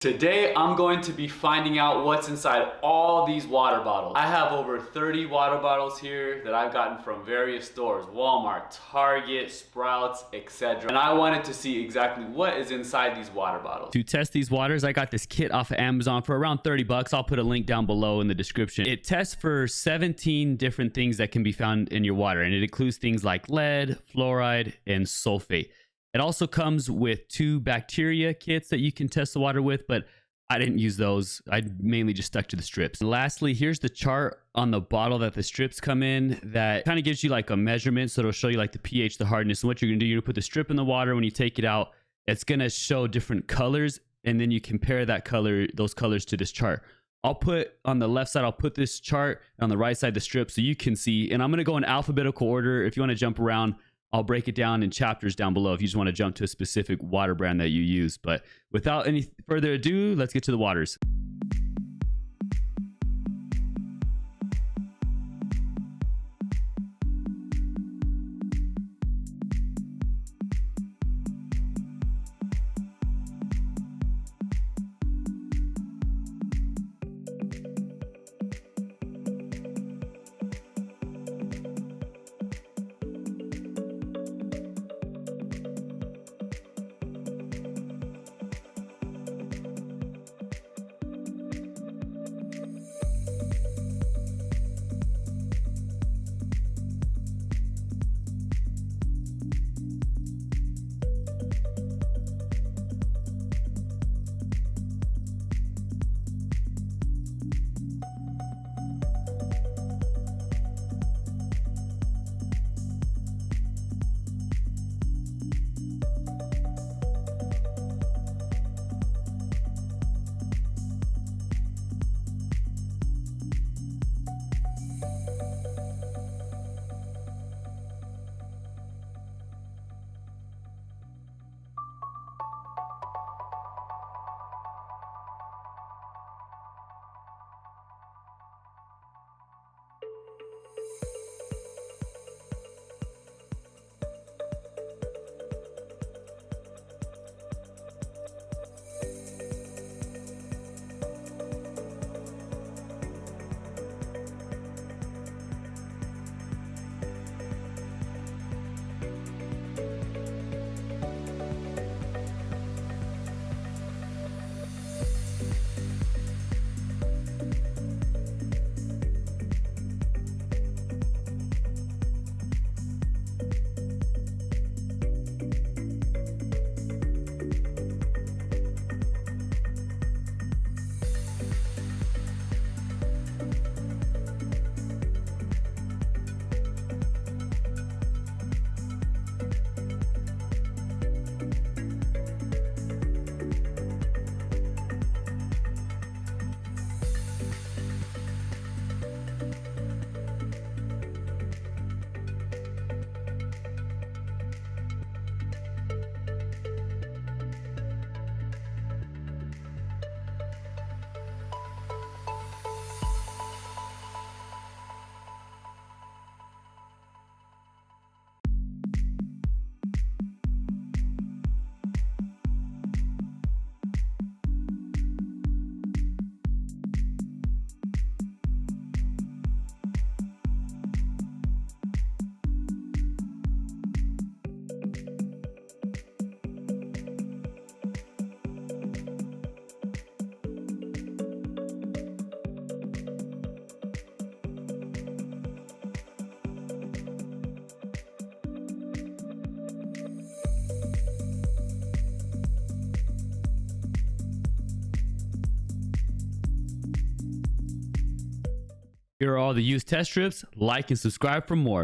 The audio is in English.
Today, I'm going to be finding out what's inside all these water bottles. I have over 30 water bottles here that I've gotten from various stores, Walmart, Target, Sprouts, etc. And I wanted to see exactly what is inside these water bottles. To test these waters, I got this kit off of Amazon for around 30 bucks. I'll put a link down below in the description. It tests for 17 different things that can be found in your water, and it includes things like lead, fluoride, and sulfate. It also comes with 2 bacteria kits that you can test the water with, but I didn't use those. I mainly just stuck to the strips. And lastly, here's the chart on the bottle that the strips come in that kind of gives you like a measurement. So it'll show you like the pH, the hardness, and what you're gonna do. You're gonna put the strip in the water. When you take it out, it's gonna show different colors, and then you compare those colors to this chart. I'll put on the left side, I'll put this chart, on the right side the strip, so you can see. And I'm gonna go in alphabetical order. If you want to jump around, I'll break it down in chapters down below if you just want to jump to a specific water brand that you use. But without any further ado, let's get to the waters. Here are all the used test strips. Like and subscribe for more.